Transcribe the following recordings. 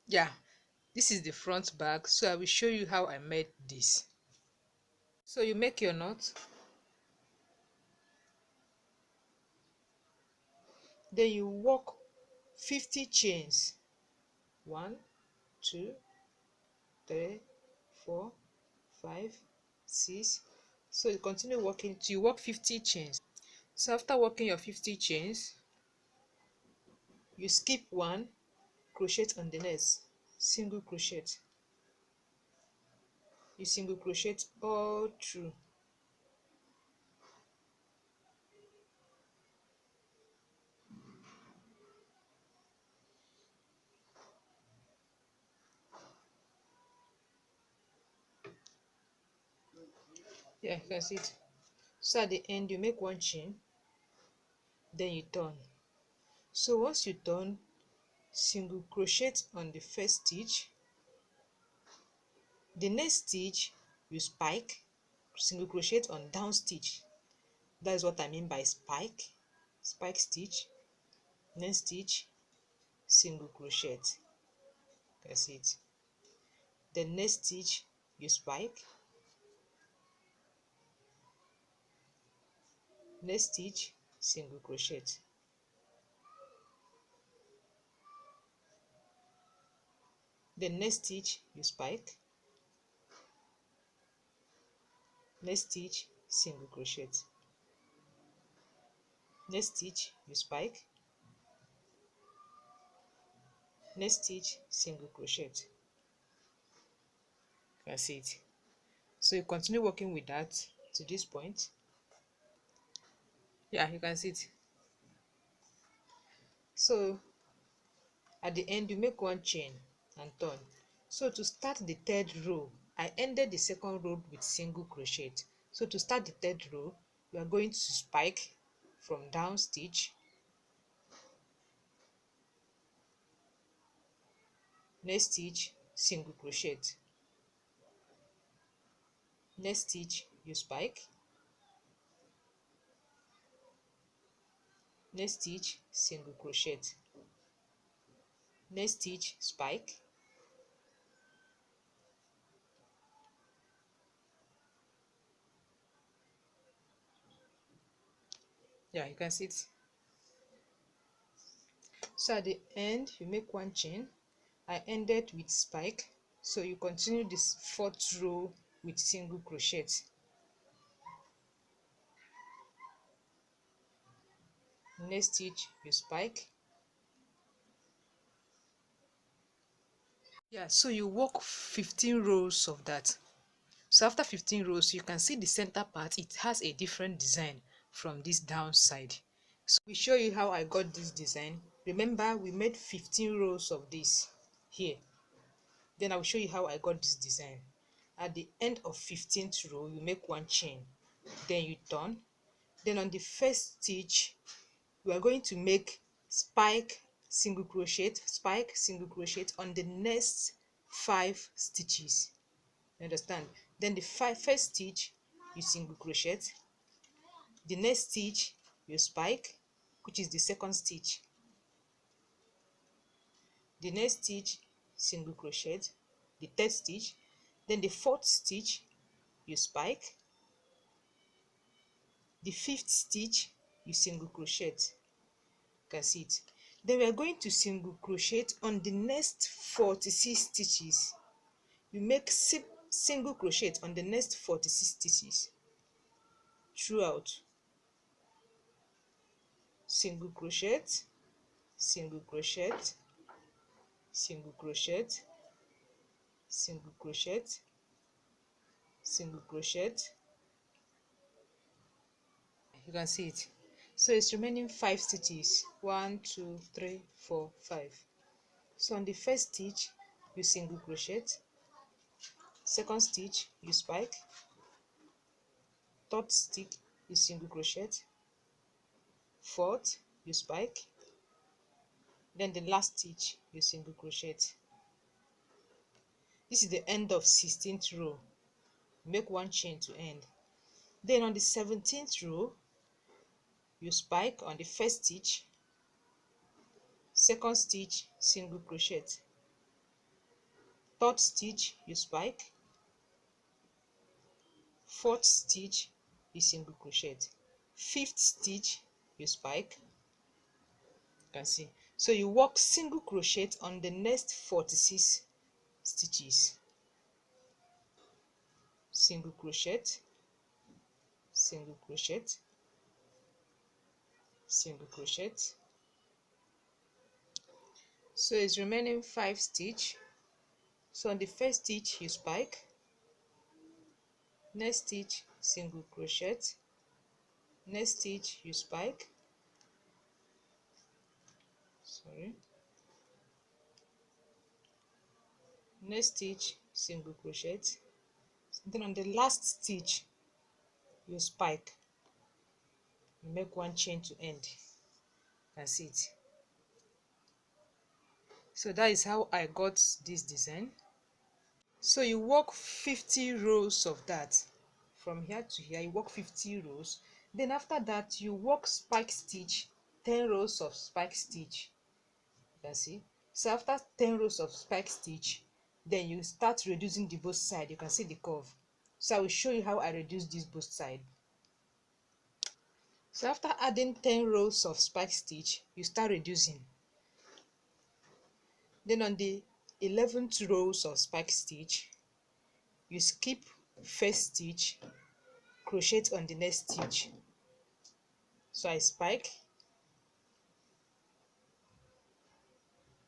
Yeah, this is the front back, so I will show you how I made this. So you make your knot, then you work 50 chains. 1, 2, 3, 4, 5, 6. So you continue working till you work 50 chains. So after working your 50 chains, you skip one, crochet on the next, single crochet. You single crochet all through. Yeah, you can see it. So at the end, you make one chain, then you turn. So once you turn, single crochet on the first stitch. The next stitch, you spike, single crochet on down stitch. That is what I mean by spike. Spike stitch, next stitch, single crochet. That's it. The next stitch, you spike, next stitch, single crochet. The next stitch, you spike, next stitch, single crochet. Next stitch, you spike, next stitch, single crochet. That's it. So you continue working with that to this point. Yeah, you can see it. So at the end, you make one chain and turn. So to start the third row, I ended the second row with single crochet. So to start the third row, you are going to spike from down stitch, next stitch, single crochet, next stitch, you spike, next stitch, single crochet, next stitch, spike, yeah, you can see it. So at the end, you make one chain. I ended with spike, so you continue this fourth row with single crochet. Next stitch, you spike. Yeah, so you work 15 rows of that. So after 15 rows, you can see the center part, it has a different design from this downside. So we show you how I got this design. Remember, we made 15 rows of this here. Then I will show you how I got this design. At the end of 15th row, you make one chain, then you turn. Then on the first stitch, we are going to make spike, single crochet, spike, single crochet on the next 5 stitches. You understand? Then the first stitch, you single crochet. The next stitch, you spike, which is the second stitch. The next stitch, single crochet, the third stitch. Then the fourth stitch, you spike. The fifth stitch, you single crochet. You can see it. Then we are going to single crochet on the next 46 stitches. You make single crochet on the next 46 stitches throughout. Single crochet, single crochet, single crochet, single crochet, single crochet. You can see it. So it's remaining 5 stitches. 1, 2, 3, 4, 5. So on the first stitch, you single crochet. Second stitch, you spike. Third stitch, you single crochet. Fourth, you spike. Then the last stitch, you single crochet. This is the end of 16th row. Make one chain to end. Then on the 17th row, you spike on the first stitch, second stitch, single crochet. third stitch you spike, fourth stitch you single crochet, fifth stitch you spike. You can see, so you work single crochet on the next 46 stitches. Single crochet, single crochet, single crochet. So it's remaining 5 stitch. So on the first stitch you spike, next stitch single crochet, next stitch you spike, sorry, next stitch single crochet, then on the last stitch you spike, you make one chain to end. That's it. So that is how I got this design. So you work 50 rows of that. From here to here you work 50 rows. Then after that you work spike stitch, 10 rows of spike stitch. You can see. So after 10 rows of spike stitch, then you start reducing the both side. You can see the curve. So I will show you how I reduce this both side. So after adding 10 rows of spike stitch, you start reducing. Then on the 11th rows of spike stitch, you skip first stitch, crochet on the next stitch. So I spike,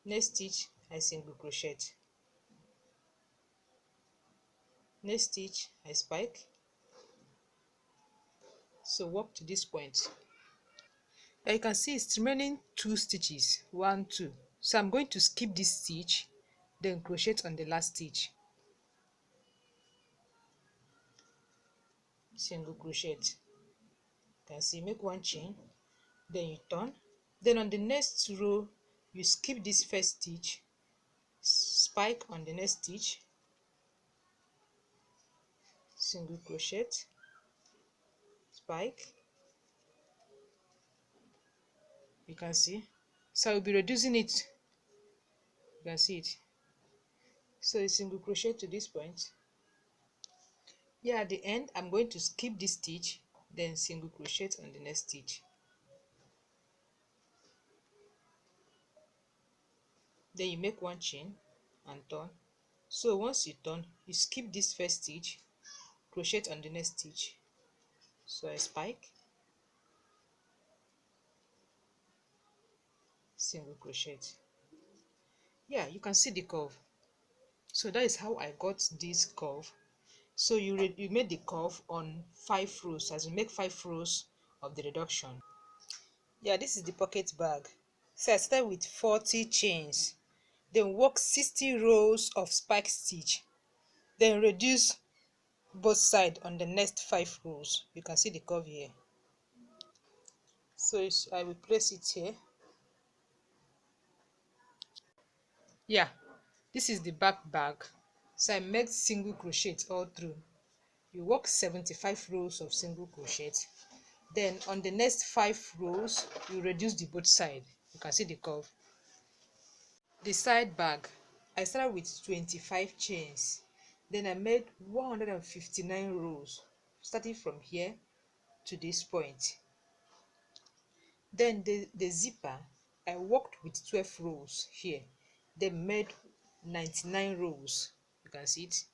next stitch I single crochet, next stitch I spike. So work to this point. You can see it's remaining 2 stitches, 1 2. So I'm going to skip this stitch, then crochet on the last stitch, single crochet. You can see, make one chain, then you turn. Then on the next row you skip this first stitch, spike on the next stitch, single crochet, spike. You can see, so I'll be reducing it. You can see it. So a single crochet to this point. Here at the end I'm going to skip this stitch, then single crochet on the next stitch, then you make one chain and turn. So once you turn, you skip this first stitch, crochet on the next stitch. So I spike, single crochet. Yeah, you can see the curve. So that is how I got this curve. So you made the curve on 5 rows, as you make 5 rows of the reduction. Yeah, this is the pocket bag. So I started with 40 chains, then work 60 rows of spike stitch, then reduce both sides on the next 5 rows. You can see the curve here. So I will place it here. Yeah, this is the back bag. So I made single crochet all through. You work 75 rows of single crochet, then on the next 5 rows you reduce the both side. You can see the curve. The side bag, I started with 25 chains, then I made 159 rows starting from here to this point. Then the zipper, I worked with 12 rows here, then made 99 rows. You can see it.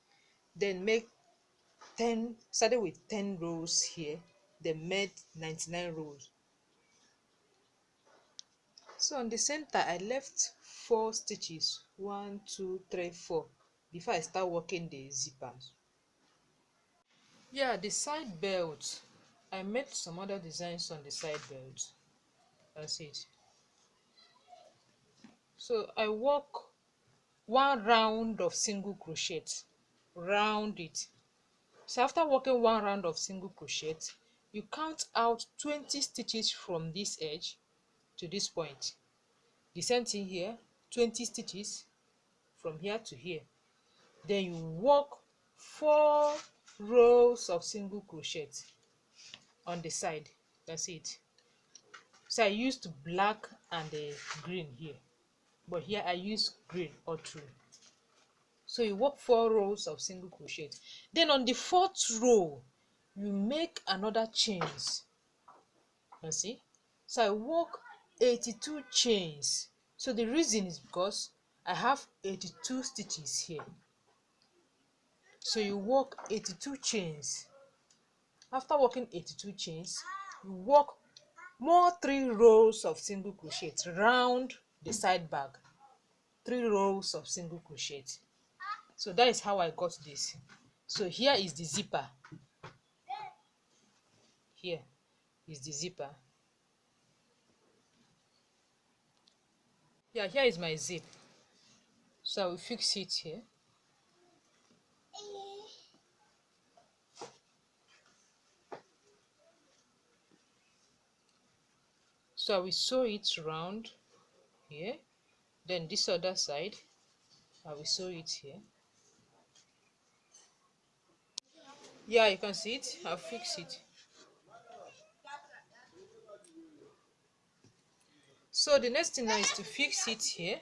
Then make 10, started with 10 rows here, then made 99 rows. So on the center I left 4 stitches, 1 2 3 4, before I start working the zippers. Yeah, the side belt, I made some other designs on the side belt. That's it. So I work 1 round of single crochet, round it. So after working 1 round of single crochet, you count out 20 stitches from this edge to this point. The same thing here, 20 stitches from here to here. Then you work 4 rows of single crochet on the side. That's it. So I used black and green here, but here I use green all through. So you work 4 rows of single crochet. Then on the 4th row you make another chains. You see, so I work 82 chains. So the reason is because I have 82 stitches here. So you work 82 chains. After working 82 chains, you work more 3 rows of single crochet round the side bag. 3 rows of single crochet. So that is how I got this. So here is the zipper. Here is the zipper. Yeah, here is my zip. So I will fix it here. So I will sew it round here. Then this other side, I will sew it here. Yeah, you can see it. I'll fix it. So the next thing now is to fix it here.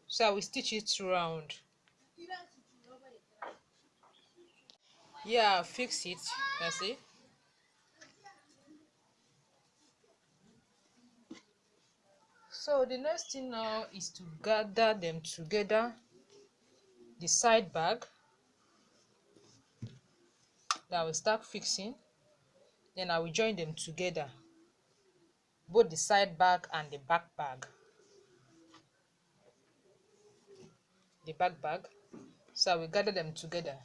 So I will stitch it round. Yeah, I'll fix it. You see? So the next thing now is to gather them together. The side bag that I will start fixing. Then I will join them together. Both the side bag and the back bag. The back bag. So I will gather them together.